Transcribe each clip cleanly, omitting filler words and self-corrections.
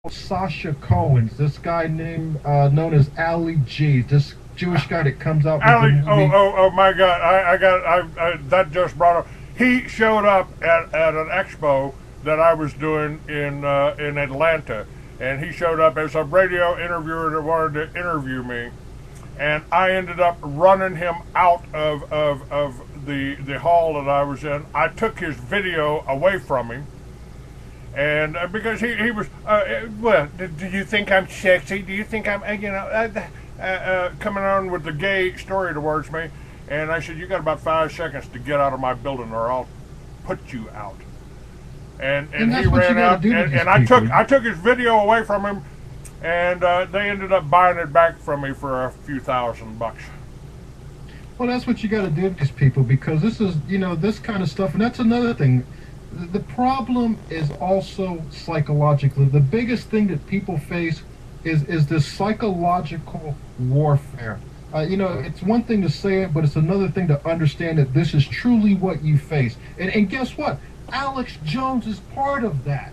Sasha Cohen's. This guy named known as Ali G. This Jewish guy that comes out with the Ali, movie. oh my God! That just brought up. He showed up at an expo that I was doing in Atlanta, and he showed up as a radio interviewer that wanted to interview me, and I ended up running him out of the hall that I was in. I took his video away from him, and because he was well, do you think I'm sexy? Do you think I'm coming on with the gay story towards me? And I said, you got about 5 seconds to get out of my building, or I'll put you out. And And he that's what you ran got to out, do to these and people. I took his video away from him, and they ended up buying it back from me for a few $1,000. Well, that's what you got to do to these people because this is, this kind of stuff. And that's another thing. The problem is also psychologically. The biggest thing that people face is this psychological warfare. It's one thing to say it, but it's another thing to understand that this is truly what you face. And guess what? Alex Jones is part of that.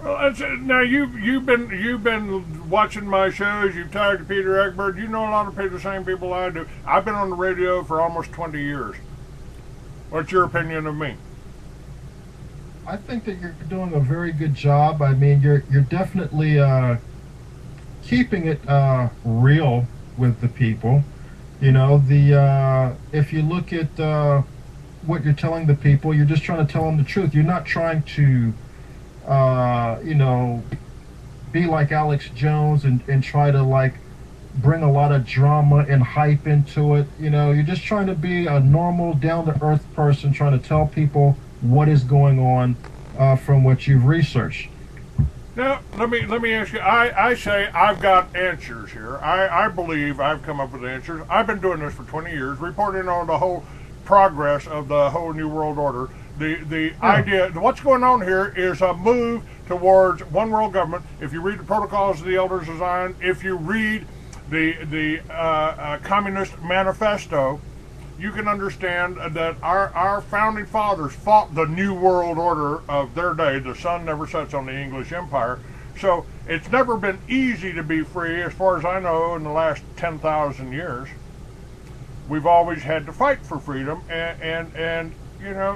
Well, now you've been watching my shows. You've talked to Peter Egbert. You know a lot of the same people I do. I've been on the radio for almost 20 years. What's your opinion of me? I think that you're doing a very good job. I mean, you're definitely keeping it real with the people. If you look at what you're telling the people, you're just trying to tell them the truth. You're not trying to, be like Alex Jones and try to like bring a lot of drama and hype into it. You're just trying to be a normal, down-to-earth person, trying to tell people what is going on from what you've researched. Now, let me ask you. I say I've got answers here. I believe I've come up with answers. I've been doing this for 20 years, reporting on the whole progress of the whole New World Order. The Yeah. idea, what's going on here is a move towards one world government. If you read the Protocols of the Elders of Zion, if you read the Communist Manifesto, you can understand that our founding fathers fought the New World Order of their day. The sun never sets on the English Empire. So it's never been easy to be free, as far as I know, in the last 10,000 years. We've always had to fight for freedom, and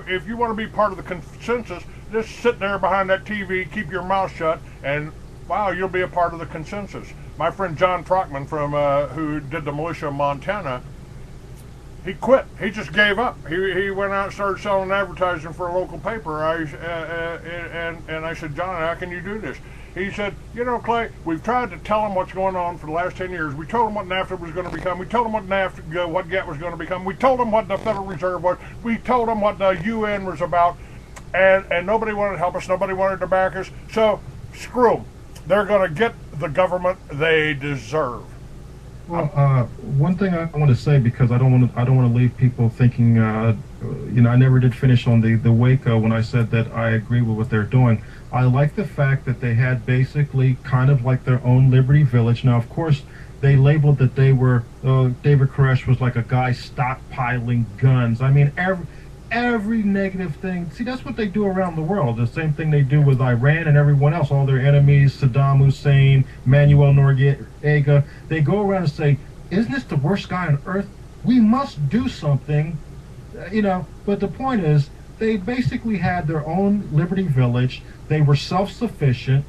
if you want to be part of the consensus, just sit there behind that TV, keep your mouth shut, and wow, you'll be a part of the consensus. My friend John Trockman, from who did the militia in Montana, he quit. He just gave up. He went out and started selling advertising for a local paper. And I said, John, how can you do this? He said, Clay, we've tried to tell them what's going on for the last 10 years. We told them what NAFTA was going to become. We told them what what GATT was going to become. We told them what the Federal Reserve was. We told them what the UN was about. And nobody wanted to help us. Nobody wanted to back us. So screw them. They're going to get the government they deserve. Well, one thing I want to say, because I don't want to leave people thinking, I never did finish on the Waco when I said that I agree with what they're doing. I like the fact that they had basically kind of like their own Liberty Village. Now, of course, they labeled that they were, David Koresh was like a guy stockpiling guns. I mean, every negative thing. See, that's what they do around the world. The same thing they do with Iran and everyone else, all their enemies, Saddam Hussein, Manuel Noriega. They go around and say, isn't this the worst guy on earth? We must do something, But the point is, they basically had their own Liberty Village. They were self-sufficient.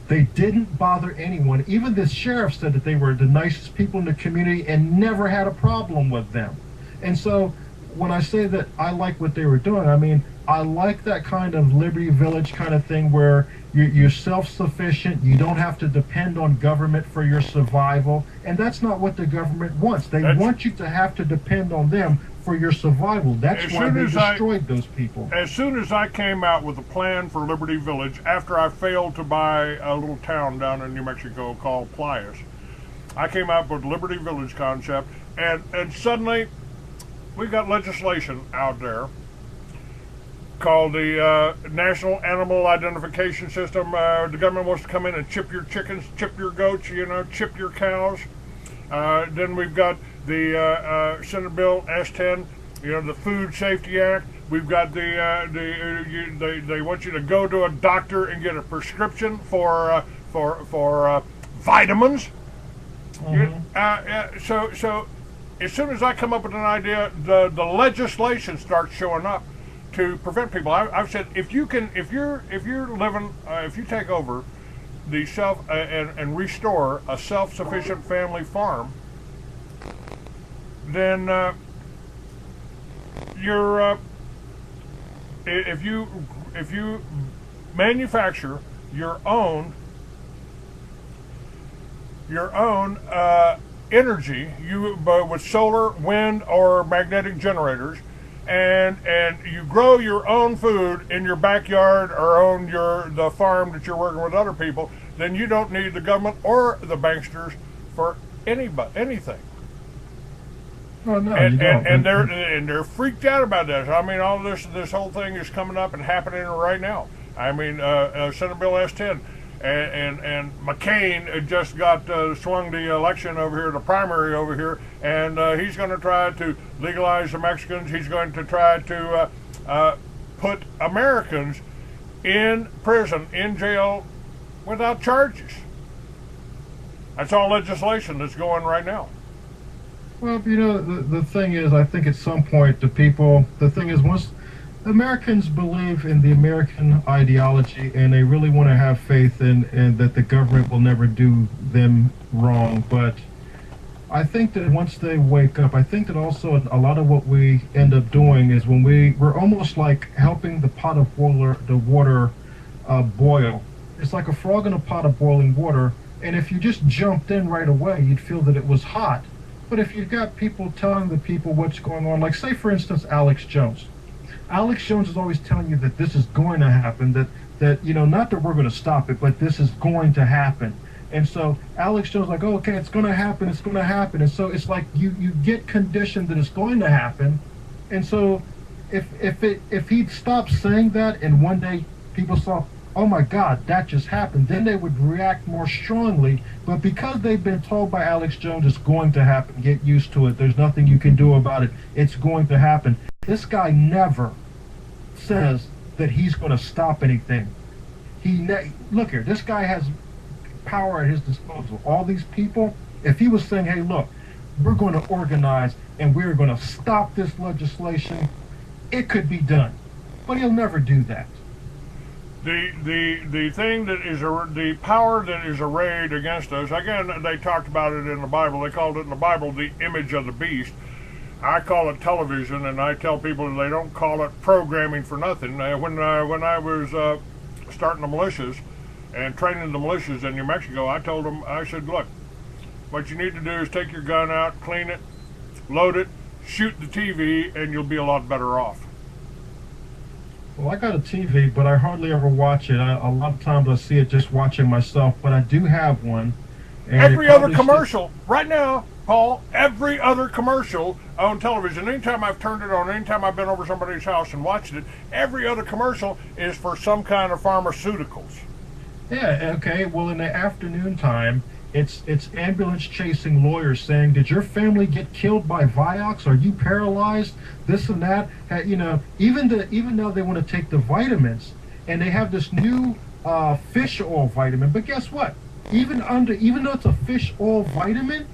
They didn't bother anyone. Even the sheriff said that they were the nicest people in the community and never had a problem with them. And so when I say that I like what they were doing, I mean, I like that kind of Liberty Village kind of thing where you're self-sufficient, you don't have to depend on government for your survival, and that's not what the government wants. They want you to have to depend on them for your survival. That's why they destroyed those people. As soon as I came out with a plan for Liberty Village, after I failed to buy a little town down in New Mexico called Playas, I came out with Liberty Village concept, and suddenly we got legislation out there called the National Animal Identification System. The government wants to come in and chip your chickens, chip your goats, chip your cows. Then we've got the Senate Bill S10, the Food Safety Act. We've got they want you to go to a doctor and get a prescription for vitamins. So as soon as I come up with an idea, the legislation starts showing up to prevent people. I've said if you take over the and restore a self-sufficient family farm, then if you manufacture your own energy, with solar, wind, or magnetic generators, and you grow your own food in your backyard or on the farm that you're working with other people, then you don't need the government or the banksters for anything. Well, no, and, you don't. and they're freaked out about this. I mean, all this whole thing is coming up and happening right now. I mean, Senate Bill S10. And McCain just got swung the election over here, the primary over here, and he's going to try to legalize the Mexicans. He's going to try to put Americans in prison, in jail, without charges. That's all legislation that's going right now. Well, the thing is, I think at some point the thing is, once Americans believe in the American ideology and they really want to have faith in that the government will never do them wrong. But I think that once they wake up, I think that also a lot of what we end up doing is when we're almost like helping the pot of water boil. It's like a frog in a pot of boiling water, and if you just jumped in right away, you'd feel that it was hot. But if you've got people telling the people what's going on, like say for instance Alex Jones. Alex Jones is always telling you that this is going to happen, that not that we're going to stop it, but this is going to happen. And so Alex Jones is like, oh, okay, it's going to happen, it's going to happen. And so it's like you get conditioned that it's going to happen. And so if he'd stopped saying that and one day people saw, oh my God, that just happened, then they would react more strongly. But because they've been told by Alex Jones it's going to happen, get used to it, there's nothing you can do about it, it's going to happen. This guy never says that he's going to stop anything. Look here, this guy has power at his disposal. All these people, if he was saying, hey, look, we're going to organize and we're going to stop this legislation, it could be done. But he'll never do that. The thing that is the power that is arrayed against us, again, they talked about it in the Bible. They called it in the Bible the image of the beast. I call it television, and I tell people they don't call it programming for nothing. When I was starting the militias and training the militias in New Mexico, I told them, I said, look, what you need to do is take your gun out, clean it, load it, shoot the TV, and you'll be a lot better off. Well, I got a TV, but I hardly ever watch it. A lot of times I see it just watching myself, but I do have one. And every other commercial, right now, Paul, every other commercial on television, anytime I've turned it on, anytime I've been over somebody's house and watched it, every other commercial is for some kind of pharmaceuticals. Yeah, okay. Well, in the afternoon time, it's ambulance chasing lawyers saying, did your family get killed by Vioxx? Are you paralyzed? This and that. Even though they want to take the vitamins, and they have this new fish oil vitamin, but guess what? Even though it's a fish oil vitamin,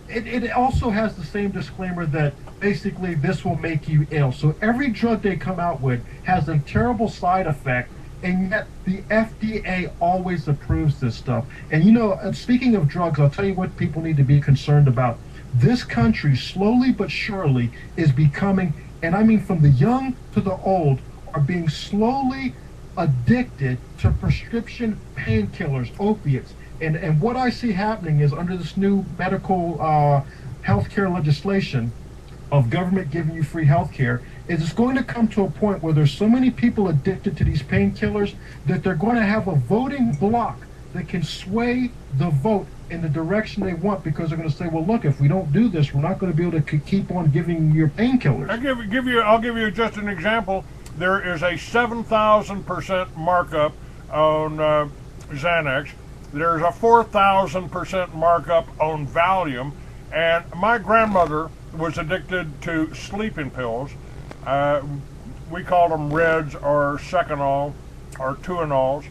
it also has the same disclaimer that basically this will make you ill. So every drug they come out with has a terrible side effect, and yet the FDA always approves this stuff. And speaking of drugs, I'll tell you what people need to be concerned about. This country, slowly but surely, is becoming, and I mean from the young to the old, are being slowly addicted to prescription painkillers, opiates. And what I see happening is under this new medical healthcare legislation of government giving you free healthcare, is it's going to come to a point where there's so many people addicted to these painkillers that they're going to have a voting bloc that can sway the vote in the direction they want, because they're going to say, well, look, if we don't do this, we're not going to be able to keep on giving you your painkillers. I'll give you just an example. There is a 7,000% markup on Xanax. There's a 4,000% markup on Valium. And my grandmother was addicted to sleeping pills. we called them reds or seconal or tuanols.